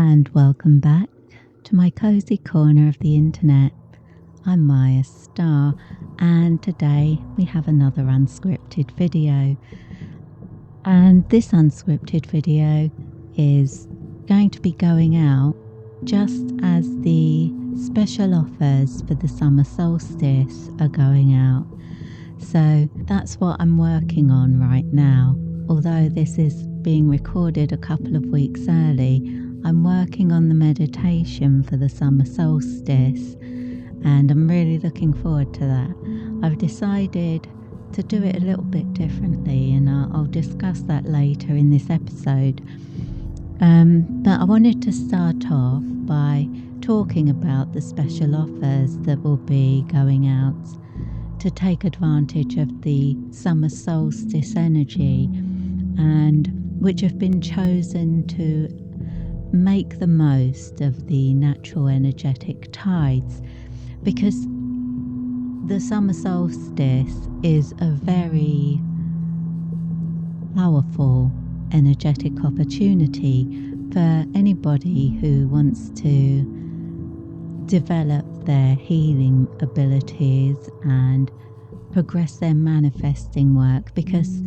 And welcome back to my cozy corner of the internet. I'm Mayastar, and today we have another unscripted video. And this unscripted video is going to be going out just as the special offers for the summer solstice are going out. So that's what I'm working on right now. Although this is being recorded a couple of weeks early, I'm working on the meditation for the summer solstice, and I'm really looking forward to that. I've decided to do it a little bit differently, and I'll discuss that later in this episode. But I wanted to start off by talking about the special offers that will be going out to take advantage of the summer solstice energy, and which have been chosen to make the most of the natural energetic tides, because the summer solstice is a very powerful energetic opportunity for anybody who wants to develop their healing abilities and progress their manifesting work, because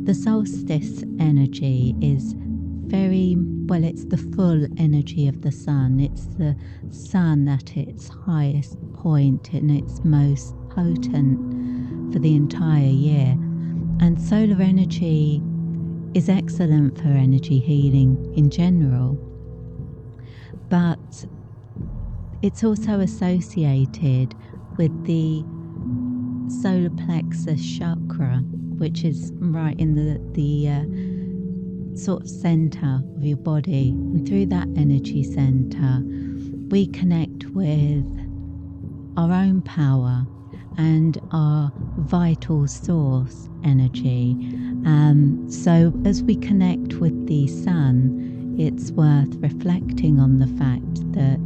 the solstice energy is it's the full energy of the sun. It's the sun at its highest point and its most potent for the entire year. And solar energy is excellent for energy healing in general, but it's also associated with the solar plexus chakra, which is right in the sort of center of your body. And through that energy center, we connect with our own power and our vital source energy. So as we connect with the sun, it's worth reflecting on the fact that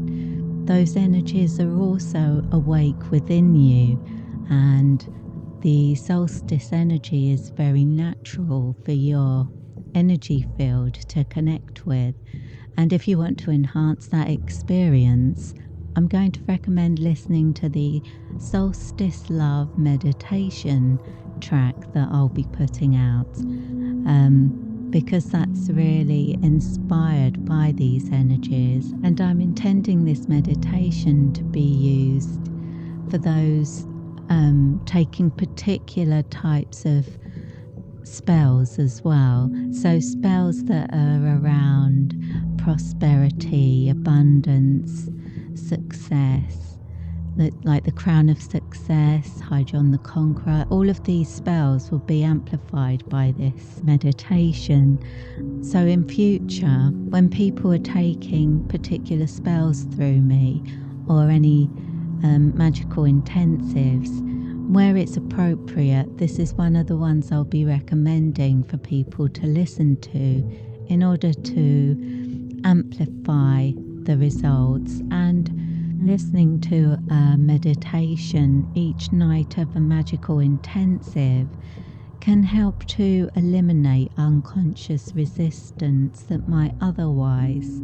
those energies are also awake within you, and the solstice energy is very natural for your energy field to connect with. And if you want to enhance that experience, I'm going to recommend listening to the Solstice Love meditation track that I'll be putting out, because that's really inspired by these energies. And I'm intending this meditation to be used for those taking particular types of spells as well. So spells that are around prosperity, abundance, success, like the Crown of Success, High John the Conqueror. All of these spells will be amplified by this meditation. So in future, when people are taking particular spells through me, or any magical intensives, where it's appropriate, this is one of the ones I'll be recommending for people to listen to in order to amplify the results. And listening to a meditation each night of a magical intensive can help to eliminate unconscious resistance that might otherwise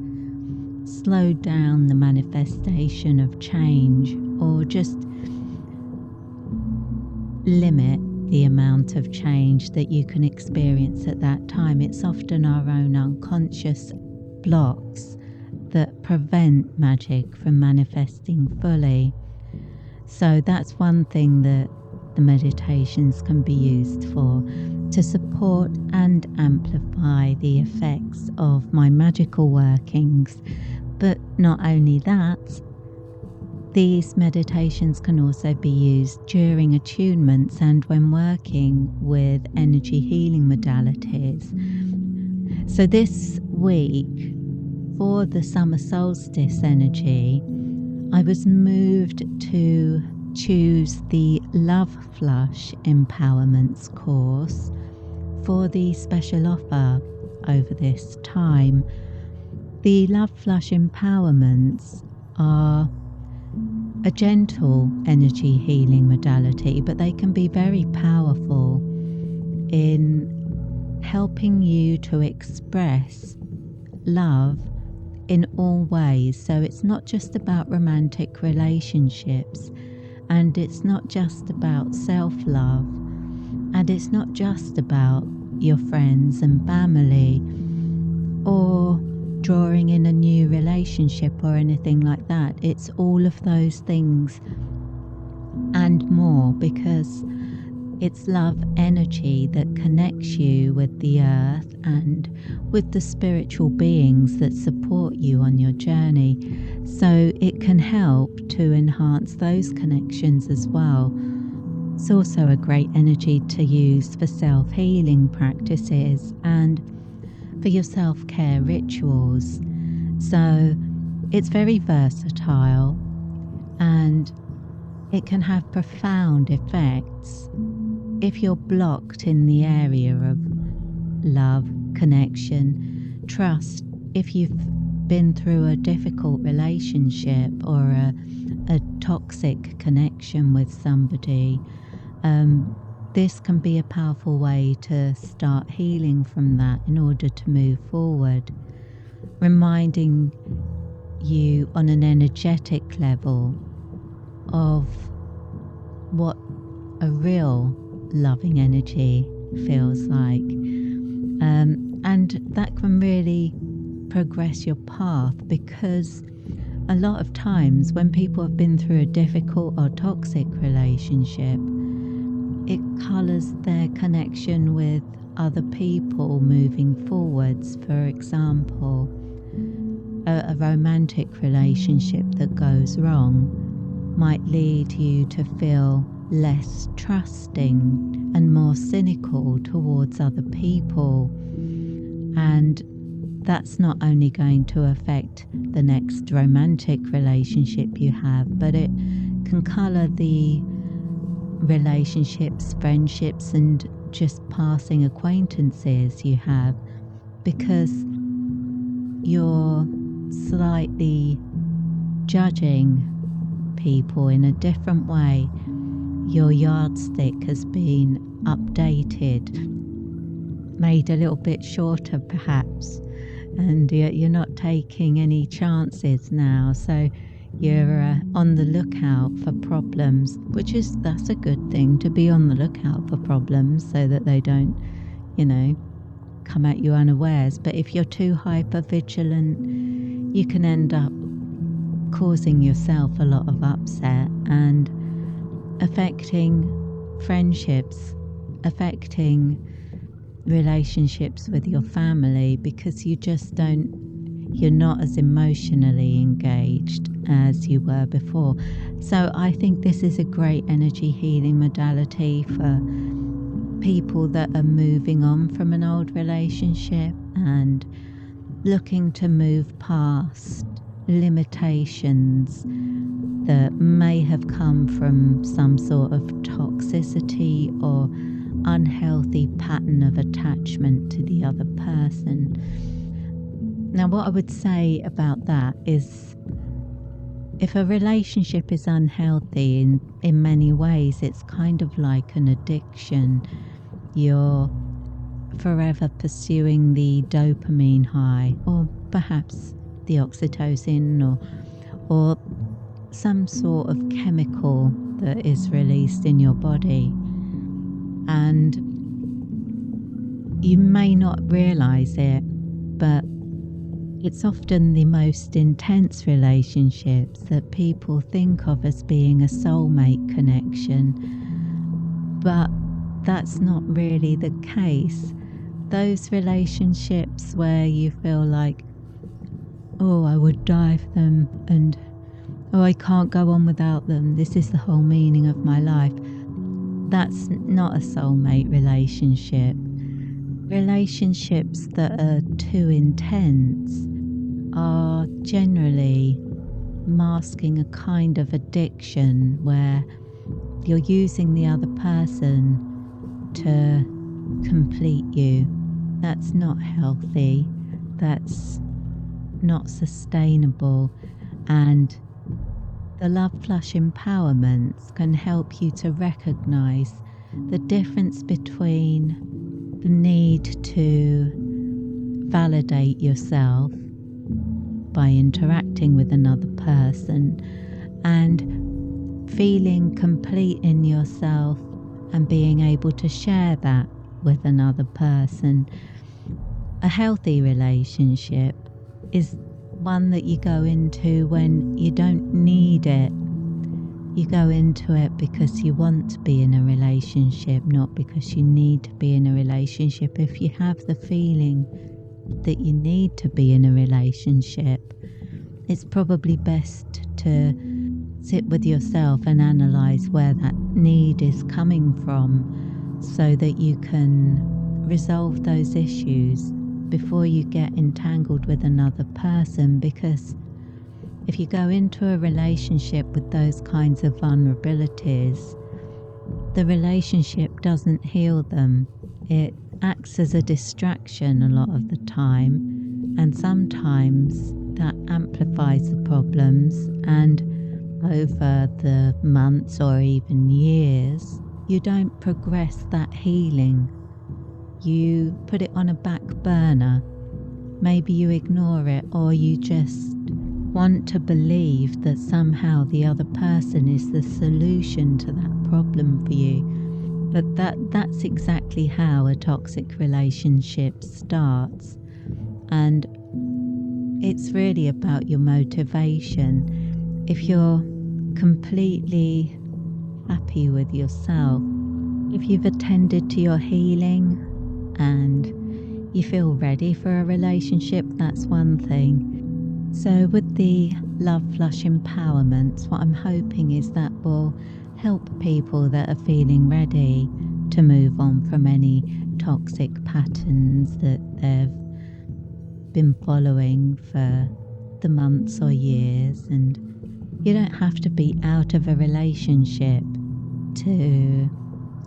slow down the manifestation of change, or just limit the amount of change that you can experience at that time. It's often our own unconscious blocks that prevent magic from manifesting fully. So that's one thing that the meditations can be used for, to support and amplify the effects of my magical workings. But not only that, these meditations can also be used during attunements and when working with energy healing modalities. So this week, for the summer solstice energy, I was moved to choose the Love Flush Empowerments course for the special offer over this time. The Love Flush Empowerments are a gentle energy healing modality, but they can be very powerful in helping you to express love in all ways. So it's not just about romantic relationships, and it's not just about self-love, and it's not just about your friends and family or drawing in a new relationship or anything like that. It's all of those things and more, because it's love energy that connects you with the earth and with the spiritual beings that support you on your journey. So it can help to enhance those connections as well. It's also a great energy to use for self-healing practices and for your self-care rituals. So it's very versatile, and it can have profound effects if you're blocked in the area of love, connection, trust. If you've been through a difficult relationship or a toxic connection with somebody, this can be a powerful way to start healing from that in order to move forward, reminding you on an energetic level of what a real loving energy feels like, and that can really progress your path, because a lot of times when people have been through a difficult or toxic relationship, it colours their connection with other people moving forwards. For example, a romantic relationship that goes wrong might lead you to feel less trusting and more cynical towards other people, and that's not only going to affect the next romantic relationship you have, but it can colour the relationships, friendships, and just passing acquaintances you have, because you're slightly judging people in a different way. Your yardstick has been updated, made a little bit shorter perhaps, and you're not taking any chances now. So you're on the lookout for problems, that's a good thing, to be on the lookout for problems so that they don't, come at you unawares. But if you're too hyper vigilant, you can end up causing yourself a lot of upset and affecting friendships, affecting relationships with your family, because you're not as emotionally engaged as you were before. So I think this is a great energy healing modality for people that are moving on from an old relationship and looking to move past limitations that may have come from some sort of toxicity or unhealthy pattern of attachment to the other person. Now, what I would say about that is, if a relationship is unhealthy in many ways, it's kind of like an addiction. You're forever pursuing the dopamine high, or perhaps the oxytocin, or some sort of chemical that is released in your body, and you may not realize it, but it's often the most intense relationships that people think of as being a soulmate connection, but that's not really the case. Those relationships where you feel like, oh, I would die for them, and oh, I can't go on without them, this is the whole meaning of my life. That's not a soulmate relationship. Relationships that are too intense are generally masking a kind of addiction where you're using the other person to complete you. That's not healthy. That's not sustainable. And the Love Flush empowerments can help you to recognize the difference between the need to validate yourself by interacting with another person, and feeling complete in yourself and being able to share that with another person. A healthy relationship is one that you go into when you don't need it. You go into it because you want to be in a relationship, not because you need to be in a relationship. If you have the feeling that you need to be in a relationship, it's probably best to sit with yourself and analyze where that need is coming from, so that you can resolve those issues before you get entangled with another person. Because if you go into a relationship with those kinds of vulnerabilities, the relationship doesn't heal them. It acts as a distraction a lot of the time, and sometimes that amplifies the problems, and over the months or even years, you don't progress that healing. You put it on a back burner. Maybe you ignore it, or you just want to believe that somehow the other person is the solution to that problem for you. But that's exactly how a toxic relationship starts. And it's really about your motivation. If you're completely happy with yourself, if you've attended to your healing and you feel ready for a relationship, that's one thing. So with the Love Flush Empowerment, what I'm hoping is that will help people that are feeling ready to move on from any toxic patterns that they've been following for the months or years. And you don't have to be out of a relationship to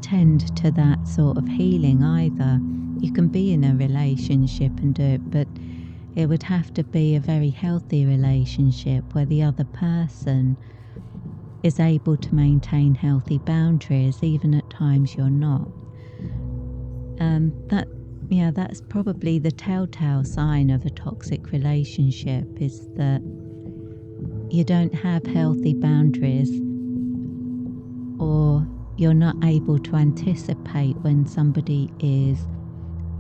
tend to that sort of healing either. You can be in a relationship and do it, but it would have to be a very healthy relationship where the other person is able to maintain healthy boundaries, even at times you're not. That's probably the telltale sign of a toxic relationship, is that you don't have healthy boundaries, or you're not able to anticipate when somebody is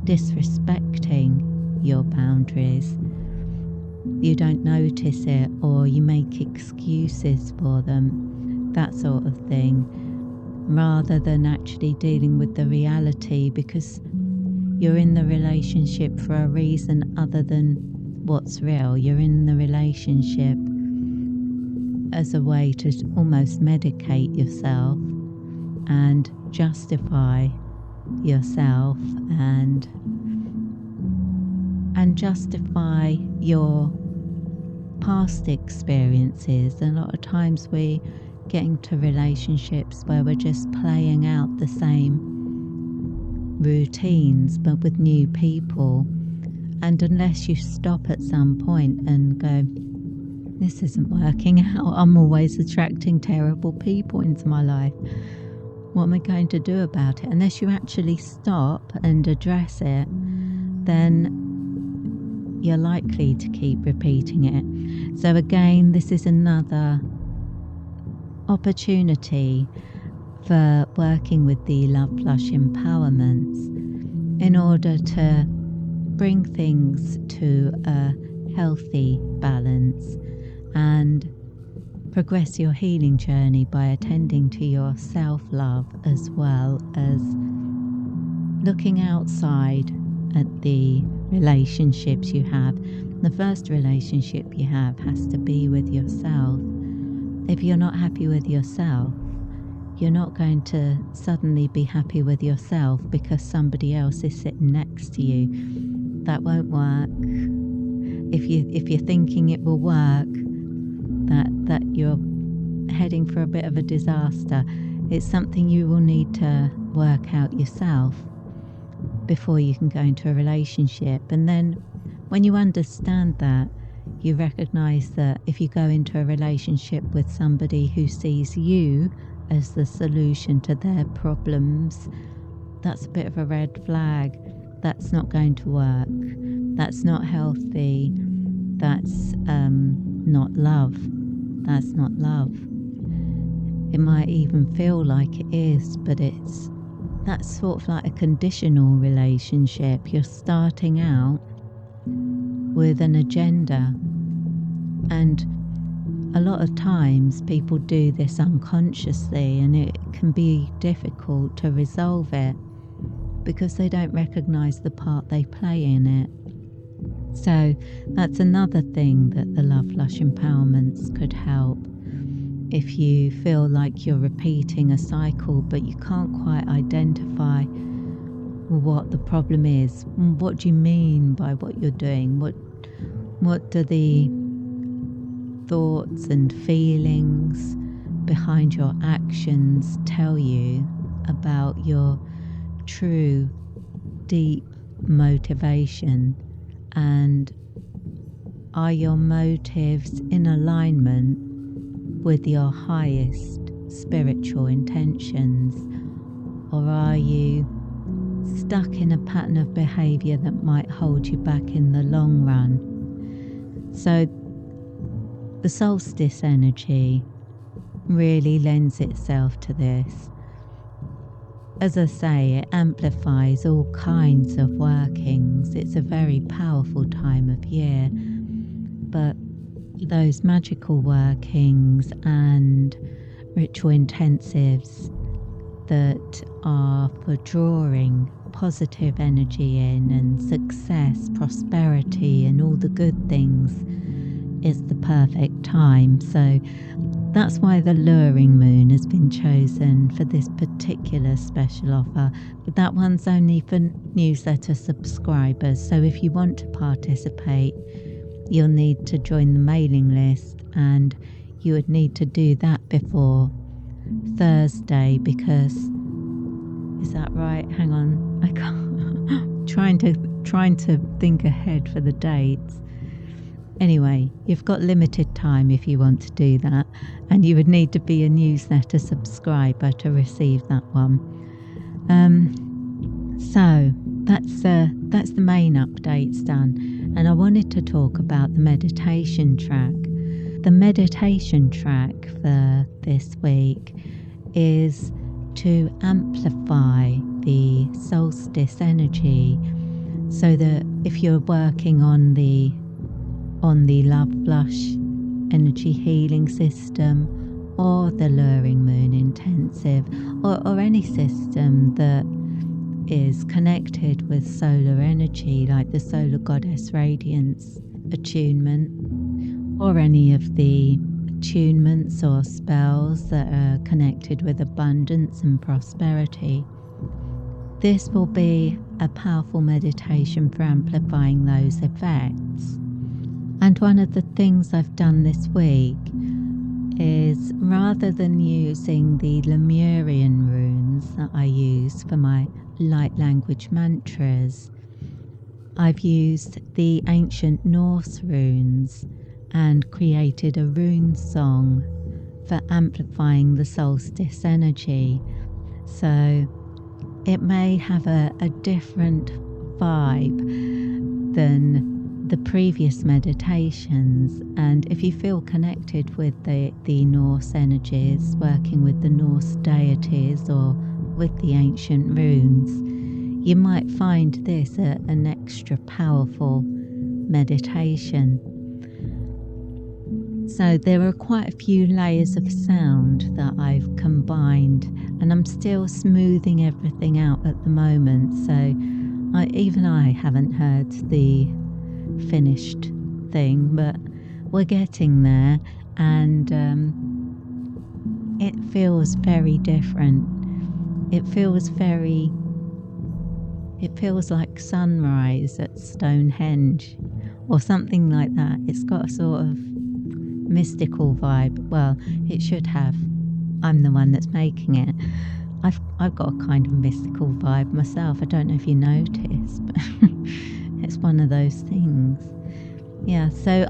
disrespecting your boundaries. You don't notice it, or you make excuses for them, that sort of thing, rather than actually dealing with the reality, because you're in the relationship for a reason other than what's real. You're in the relationship as a way to almost medicate yourself and justify yourself and justify your past experiences. A lot of times we get into relationships where we're just playing out the same routines but with new people, and unless you stop at some point and go, this isn't working out, I'm always attracting terrible people into my life, what am I going to do about it? Unless you actually stop and address it, then you're likely to keep repeating it. So again, this is another opportunity for working with the Love Flush Empowerments in order to bring things to a healthy balance and progress your healing journey by attending to your self-love, as well as looking outside at the relationships you have. The first relationship you have has to be with yourself. If you're not happy with yourself, you're not going to suddenly be happy with yourself because somebody else is sitting next to you. That won't work. If you're thinking it will work, that you're heading for a bit of a disaster. It's something you will need to work out yourself before you can go into a relationship. And then when you understand that, you recognize that if you go into a relationship with somebody who sees you as the solution to their problems, that's a bit of a red flag. That's not going to work. That's not healthy. that's not love. That's not love. It might even feel like it is, but that's sort of like a conditional relationship. You're starting out with an agenda, and a lot of times people do this unconsciously, and it can be difficult to resolve it because they don't recognize the part they play in it. So that's another thing that the Love Lush Empowerments could help. If you feel like you're repeating a cycle but you can't quite identify what the problem is, what do you mean by what you're doing? What do the thoughts and feelings behind your actions tell you about your true deep motivation? And are your motives in alignment with your highest spiritual intentions? Or are you stuck in a pattern of behaviour that might hold you back in the long run? So the solstice energy really lends itself to this. As I say, it amplifies all kinds of workings. It's a very powerful time of year, but those magical workings and ritual intensives that are for drawing positive energy in and success, prosperity and all the good things is the perfect time. So that's why the luring moon has been chosen for this particular special offer. But that one's only for newsletter subscribers. So if you want to participate, you'll need to join the mailing list, and you would need to do that before Thursday, because is that right? Hang on, I can't. trying to think ahead for the dates. Anyway, you've got limited time if you want to do that, and you would need to be a newsletter subscriber to receive that one. So that's the main updates done, and I wanted to talk about the meditation track. The meditation track for this week is to amplify the solstice energy, so that if you're working on the Love Lush energy healing system, or the luring moon intensive, or any system that is connected with solar energy, like the solar goddess radiance attunement, or any of the attunements or spells that are connected with abundance and prosperity, this will be a powerful meditation for amplifying those effects. And one of the things I've done this week is, rather than using the Lemurian runes that I use for my light language mantras, I've used the ancient Norse runes and created a rune song for amplifying the solstice energy. So it may have a different vibe than the previous meditations, and if you feel connected with the Norse energies, working with the Norse deities or with the ancient runes, you might find this an extra powerful meditation. So there are quite a few layers of sound that I've combined, and I'm still smoothing everything out at the moment, so I haven't heard the finished thing, but we're getting there, and it feels very different. It feels like sunrise at Stonehenge or something like that. It's got a sort of mystical vibe. Well, it should have. I'm the one that's making it. I've got a kind of mystical vibe myself. I don't know if you noticed, but it's one of those things. Yeah, so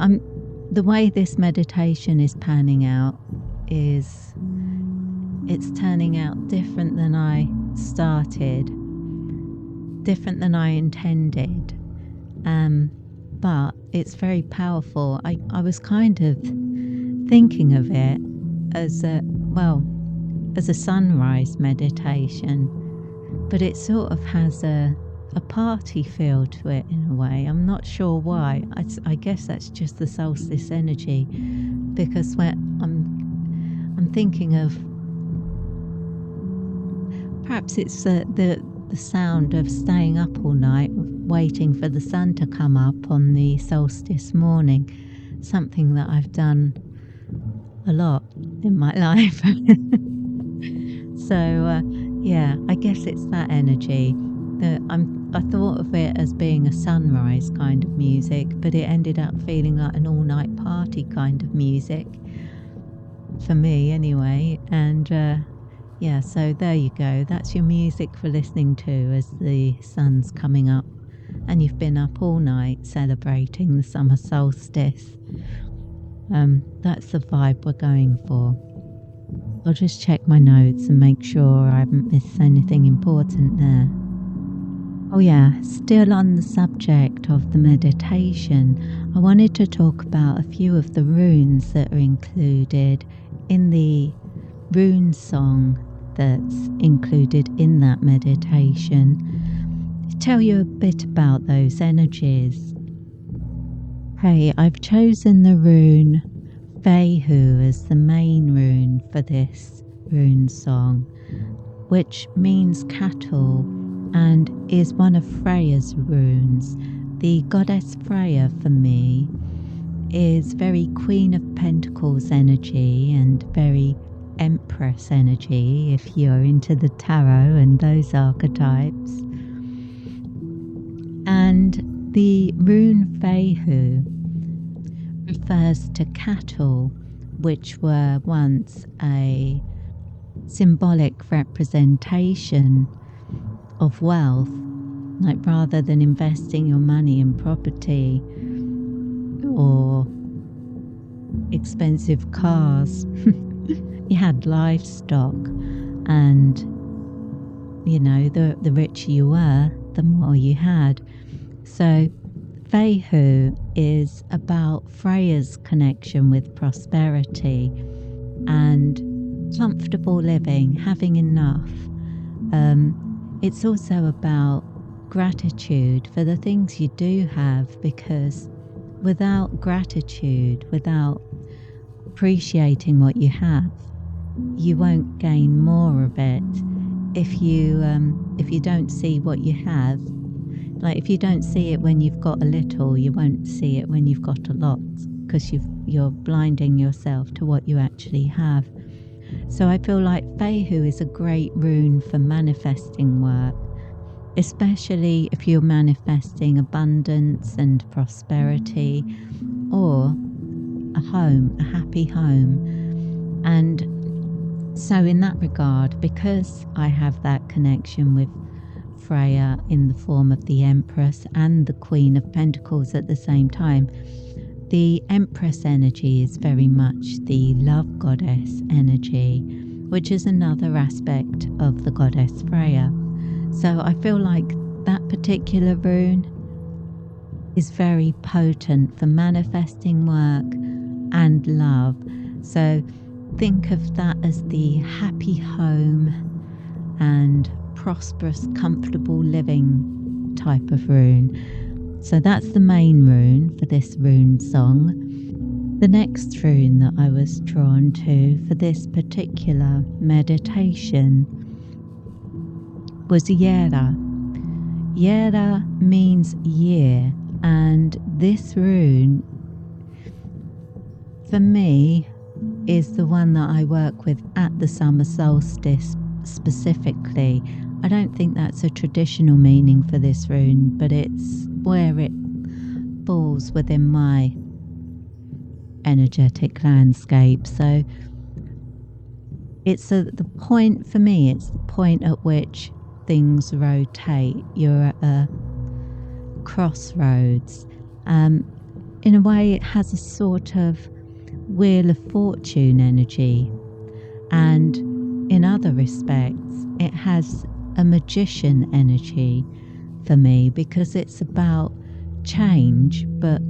the way this meditation is panning out is it's turning out different than I started, different than I intended. but it's very powerful. I was kind of thinking of it as as a sunrise meditation, but it sort of has a party feel to it in a way. I'm not sure why. I guess that's just the solstice energy, because when I'm thinking of, perhaps it's the sound of staying up all night waiting for the sun to come up on the solstice morning, something that I've done a lot in my life. So yeah, I guess it's that energy. I thought of it as being a sunrise kind of music, but it ended up feeling like an all-night party kind of music for me anyway. And yeah, so there you go. That's your music for listening to as the sun's coming up and you've been up all night celebrating the summer solstice. That's the vibe we're going for. I'll just check my notes and make sure I haven't missed anything important there. Oh yeah, still on the subject of the meditation, I wanted to talk about a few of the runes that are included in the rune song that's included in that meditation. Tell you a bit about those energies. Hey, I've chosen the rune Fehu as the main rune for this rune song, which means cattle and is one of Freya's runes. The goddess Freya, for me, is very Queen of Pentacles energy and very Empress energy, if you're into the tarot and those archetypes. And the rune Fehu refers to cattle, which were once a symbolic representation of wealth. Like, rather than investing your money in property or expensive cars, you had livestock, and you know, the richer you were, the more you had. So Fehu is about Freya's connection with prosperity and comfortable living, having enough. It's also about gratitude for the things you do have, because without gratitude, without appreciating what you have, you won't gain more of it. If you don't see what you have, like if you don't see it when you've got a little, you won't see it when you've got a lot, because you're blinding yourself to what you actually have. So I feel like Fehu is a great rune for manifesting work, especially if you're manifesting abundance and prosperity, or a home, a happy home. And so in that regard, because I have that connection with Freya in the form of the Empress and the Queen of Pentacles at the same time, the Empress energy is very much the love goddess energy, which is another aspect of the goddess Freya. So I feel like that particular rune is very potent for manifesting work and love. So think of that as the happy home and prosperous, comfortable living type of rune. So that's the main rune for this rune song. The next rune that I was drawn to for this particular meditation was Yera. Yera means year, and this rune, for me, is the one that I work with at the summer solstice specifically. I don't think that's a traditional meaning for this rune, but it's where it falls within my energetic landscape. So it's the point for me, it's the point at which things rotate. You're at a crossroads. In a way, it has a sort of Wheel of Fortune energy, and in other respects, it has a magician energy for me, because it's about change, but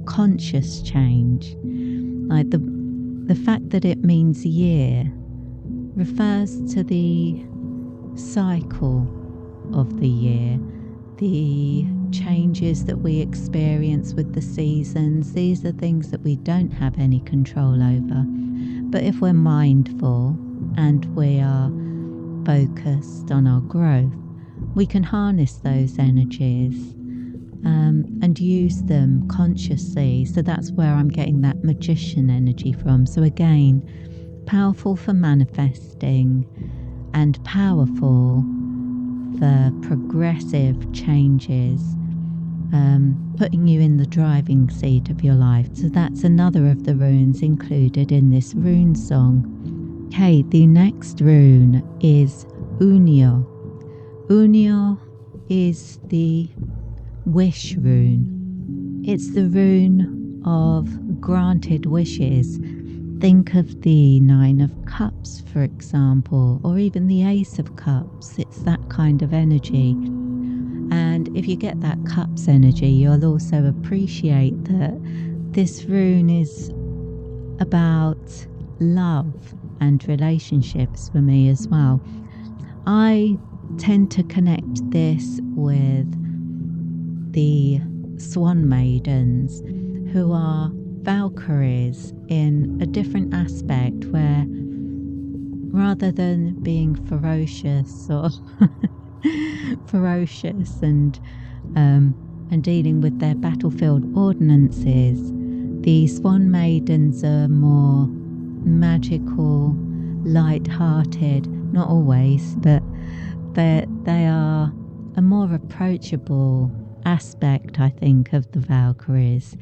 conscious change. Like the fact that it means year refers to the cycle of the year, the changes that we experience with the seasons. These are things that we don't have any control over. But if we're mindful and we are focused on our growth, we can harness those energies and use them consciously. So that's where I'm getting that magician energy from. So again, powerful for manifesting and powerful for progressive changes, putting you in the driving seat of your life. So that's another of the runes included in this rune song. Okay, the next rune is Unio. Unio is the wish rune. It's the rune of granted wishes. Think of the Nine of Cups, for example, or even the Ace of Cups. It's that kind of energy. And if you get that Cups energy, you'll also appreciate that this rune is about love and relationships for me as well. I tend to connect this with the Swan Maidens, who are Valkyries in a different aspect, where rather than being ferocious or ferocious and dealing with their battlefield ordinances, the Swan Maidens are more magical, light-hearted. Not always, but they are a more approachable aspect, I think, of the Valkyries.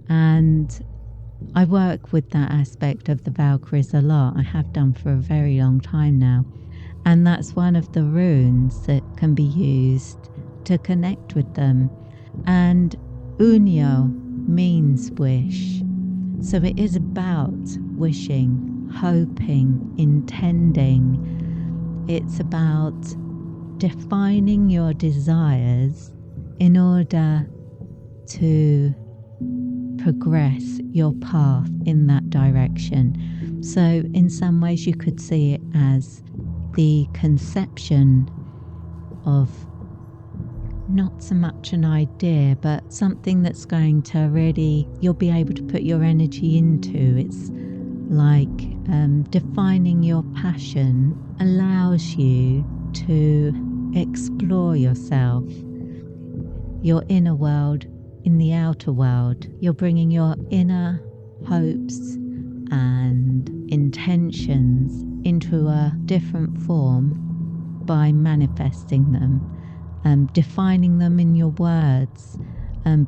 And I work with that aspect of the Valkyries a lot. I have done for a very long time now. And that's one of the runes that can be used to connect with them. And Unio means wish. So it is about wishing, hoping, intending. It's about defining your desires in order to progress your path in that direction. So in some ways you could see it as the conception of not so much an idea, but something that's going to really, you'll be able to put your energy into. It's like defining your passion allows you to explore yourself, your inner world in the outer world. You're bringing your inner hopes and intentions into a different form by manifesting them, defining them in your words,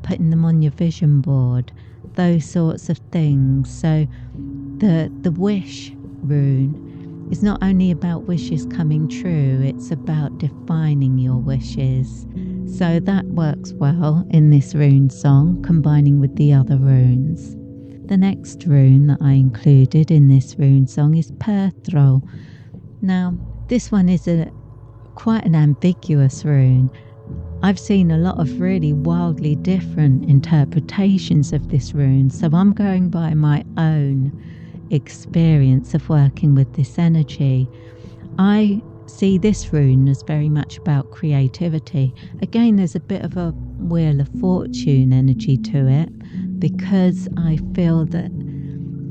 putting them on your vision board, those sorts of things. So the wish rune is not only about wishes coming true, it's about defining your wishes. So that works well in this rune song, combining with the other runes. The next rune that I included in this rune song is Perthro. Now, this one is quite an ambiguous rune. I've seen a lot of really wildly different interpretations of this rune, so I'm going by my own experience of working with this energy. I see this rune as very much about creativity. Again, there's a bit of a Wheel of Fortune energy to it, because I feel that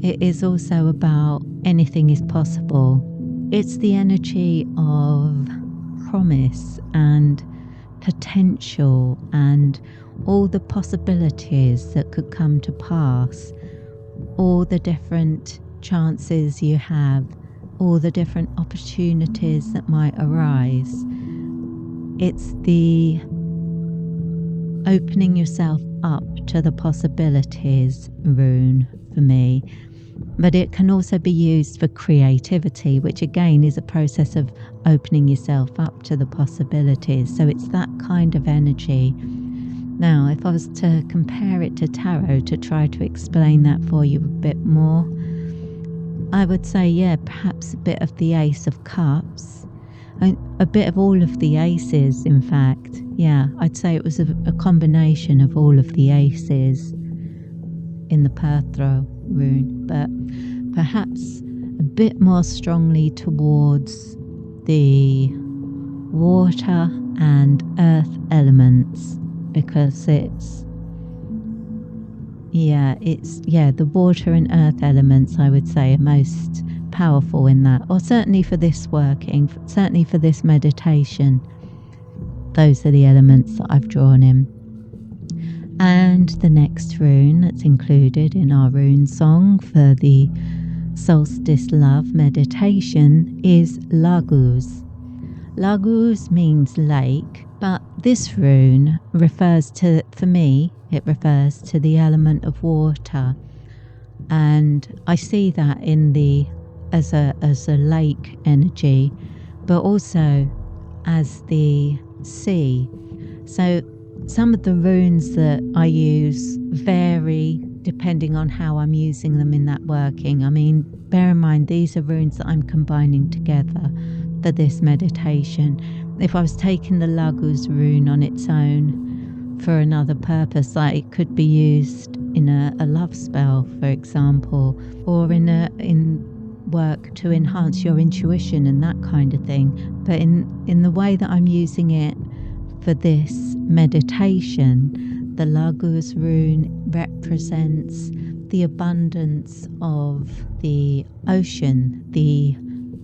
it is also about anything is possible. It's the energy of promise and potential and all the possibilities that could come to pass, all the different chances you have, all the different opportunities that might arise. It's the opening yourself up to the possibilities rune for me. But it can also be used for creativity, which again is a process of opening yourself up to the possibilities. So it's that kind of energy. Now, if I was to compare it to tarot to try to explain that for you a bit more, I would say, yeah, perhaps a bit of the Ace of Cups. And a bit of all of the aces, in fact. Yeah, I'd say it was a combination of all of the aces in the Perthro rune, but perhaps a bit more strongly towards the water and earth elements, because the water and earth elements, I would say, are most powerful in that, or certainly for this working, certainly for this meditation. Those are the elements that I've drawn in. And the next rune that's included in our rune song for the Solstice Love meditation is Lagus. Lagus means lake, but this rune refers to the element of water, and I see that in as a lake energy, but also as the sea. So some of the runes that I use vary depending on how I'm using them in that working. I mean, bear in mind, these are runes that I'm combining together for this meditation. If I was taking the Lagus rune on its own for another purpose, like it could be used in a love spell, for example, or in work to enhance your intuition and that kind of thing. But in the way that I'm using it for this meditation, the Lagus rune represents the abundance of the ocean, the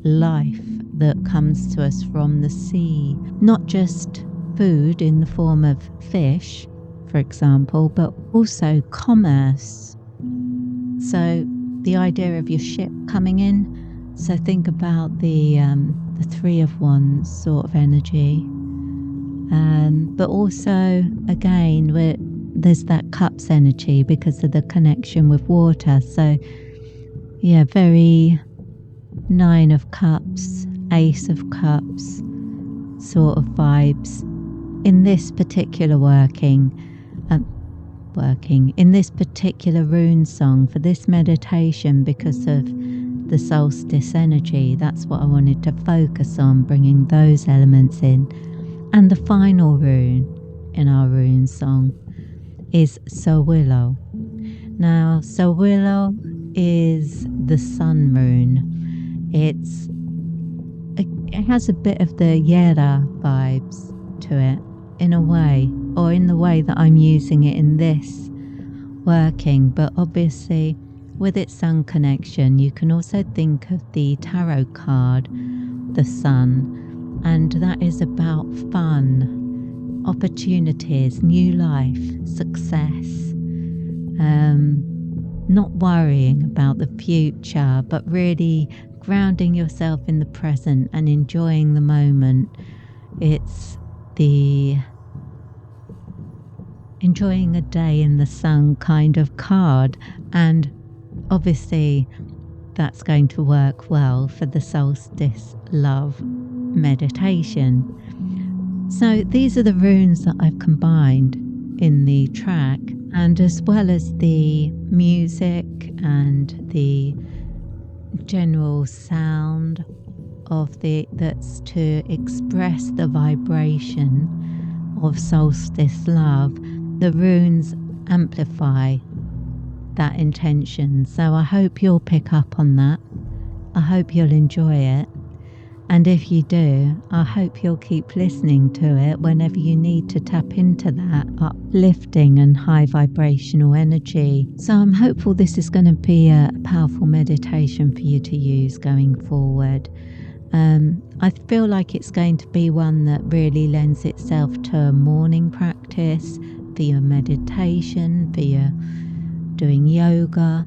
life that comes to us from the sea. Not just food in the form of fish, for example, but also commerce. So the idea of your ship coming in. So think about the Three of Wands sort of energy. But also, again, there's that cups energy because of the connection with water. So, yeah, very Nine of Cups, Ace of Cups sort of vibes in this particular in this particular rune song for this meditation, because of the solstice energy. That's what I wanted to focus on, bringing those elements in. And the final rune in our rune song is Sowilo. Now, Sowilo is the sun rune. It has a bit of the Yera vibes to it, in a way, or in the way that I'm using it in this working. But obviously, with its sun connection, you can also think of the tarot card, the sun, and that is about fun, opportunities, new life, success, not worrying about the future, but really grounding yourself in the present and enjoying the moment. It's the enjoying a day in the sun kind of card, and obviously that's going to work well for the solstice love meditation. So these are the runes that I've combined in the track, and as well as the music and the general sound of that's to express the vibration of solstice love, the runes amplify that intention. So I hope you'll pick up on that. I hope you'll enjoy it. And if you do, I hope you'll keep listening to it whenever you need to tap into that uplifting and high vibrational energy. So I'm hopeful this is going to be a powerful meditation for you to use going forward. I feel like it's going to be one that really lends itself to a morning practice, for your meditation, for your doing yoga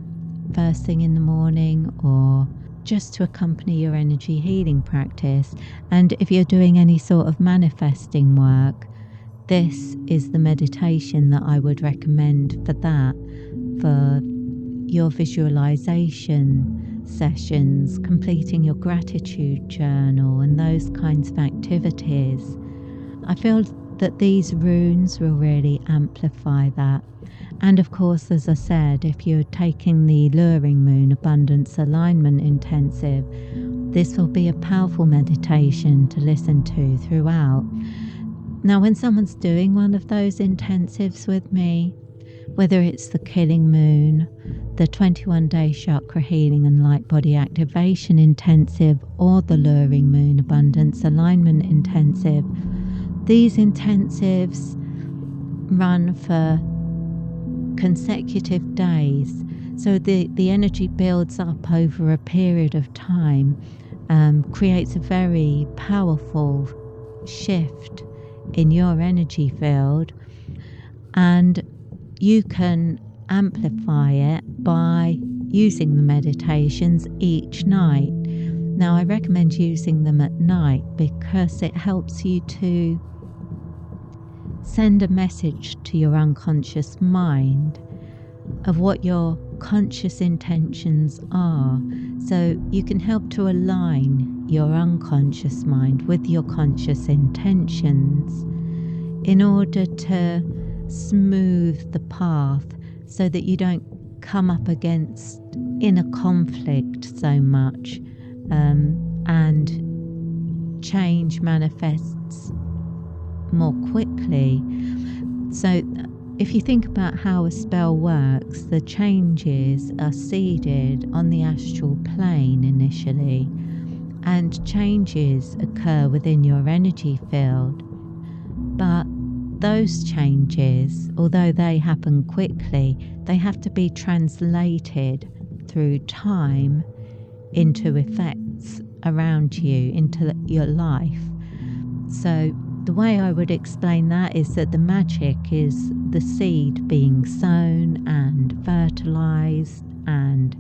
first thing in the morning, or just to accompany your energy healing practice. And if you're doing any sort of manifesting work, this is the meditation that I would recommend for that, for your visualization sessions, completing your gratitude journal and those kinds of activities. I feel that these runes will really amplify that. And of course, as I said, if you're taking the Luring Moon Abundance Alignment Intensive, This will be a powerful meditation to listen to throughout. Now, when someone's doing one of those intensives with me, whether it's the Killing Moon, the 21-day chakra healing and light body activation intensive, or the Luring Moon Abundance Alignment intensive, these intensives run for consecutive days. So the energy builds up over a period of time, creates a very powerful shift in your energy field, and you can amplify it by using the meditations each night. Now, I recommend using them at night because it helps you to send a message to your unconscious mind of what your conscious intentions are. So you can help to align your unconscious mind with your conscious intentions in order to smooth the path so that you don't come up against inner conflict so much, and change manifests more quickly. So if you think about how a spell works, the changes are seeded on the astral plane initially, and changes occur within your energy field. But those changes, although they happen quickly, they have to be translated through time into effects around you, into your life. So the way I would explain that is that the magic is the seed being sown and fertilized, and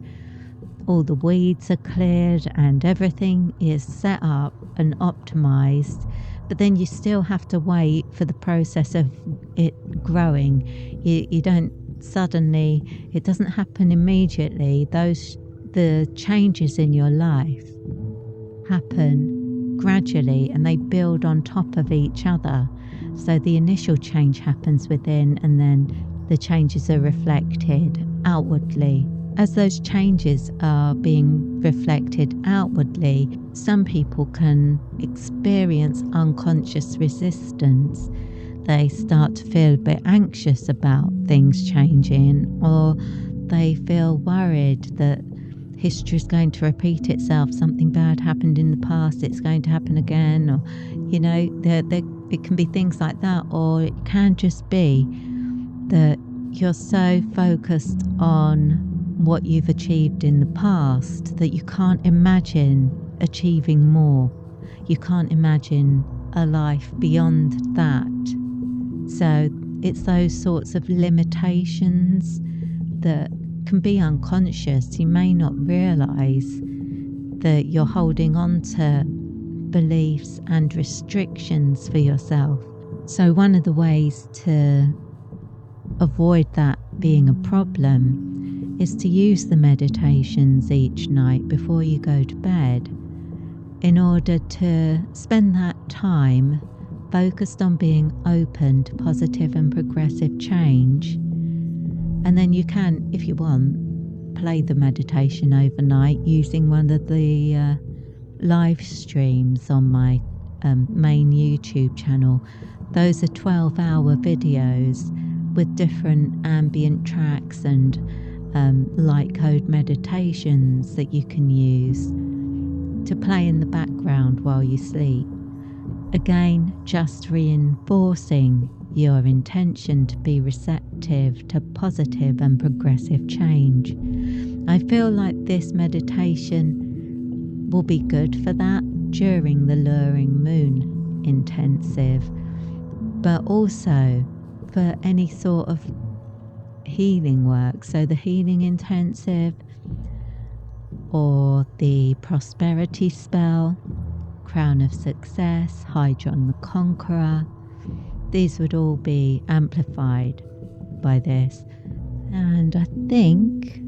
all the weeds are cleared and everything is set up and optimized. But then you still have to wait for the process of it growing. You don't suddenly, it doesn't happen immediately. The changes in your life happen gradually and they build on top of each other. So the initial change happens within, and then the changes are reflected outwardly. As those changes are being reflected outwardly, some people can experience unconscious resistance. They start to feel a bit anxious about things changing, or they feel worried that history is going to repeat itself. Something bad happened in the past, it's going to happen again, or it can be things like that. Or it can just be that you're so focused on what you've achieved in the past that you can't imagine achieving more. You can't imagine a life beyond that. So it's those sorts of limitations that can be unconscious. You may not realize that you're holding on to beliefs and restrictions for yourself. So one of the ways to avoid that being a problem is to use the meditations each night before you go to bed, in order to spend that time focused on being open to positive and progressive change. And then you can, if you want, play the meditation overnight using one of the live streams on my main YouTube channel. Those are 12-hour videos with different ambient tracks and light code meditations that you can use to play in the background while you sleep. Again, just reinforcing your intention to be receptive to positive and progressive change. I feel like this meditation will be good for that during the Luring Moon intensive, but also for any sort of healing work. So the healing intensive, or the prosperity spell, Crown of Success, Hydron the Conqueror, these would all be amplified by this. And I think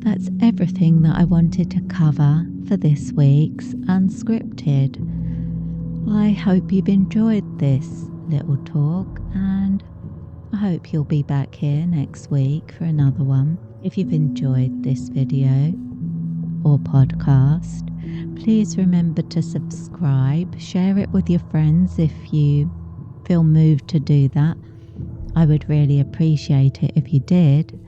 that's everything that I wanted to cover for this week's Unscripted. I hope you've enjoyed this little talk, and I hope you'll be back here next week for another one. If you've enjoyed this video, or podcast. Please remember to subscribe, share it with your friends if you feel moved to do that. I would really appreciate it if you did.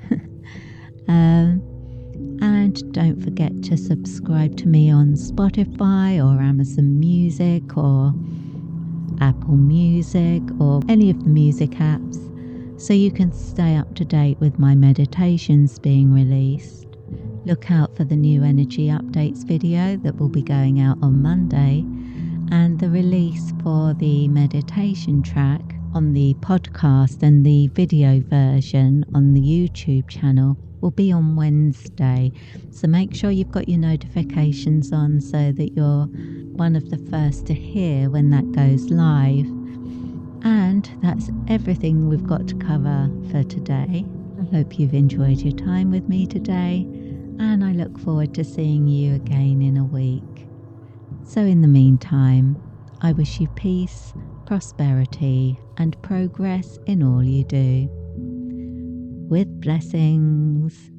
And don't forget to subscribe to me on Spotify or Amazon Music or Apple Music or any of the music apps, so you can stay up to date with my meditations being released. Look out for the new energy updates video that will be going out on Monday, and the release for the meditation track on the podcast and the video version on the YouTube channel will be on Wednesday. So make sure you've got your notifications on so that you're one of the first to hear when that goes live. And that's everything we've got to cover for today. I hope you've enjoyed your time with me today, and I look forward to seeing you again in a week. So in the meantime, I wish you peace, prosperity, and progress in all you do. With blessings.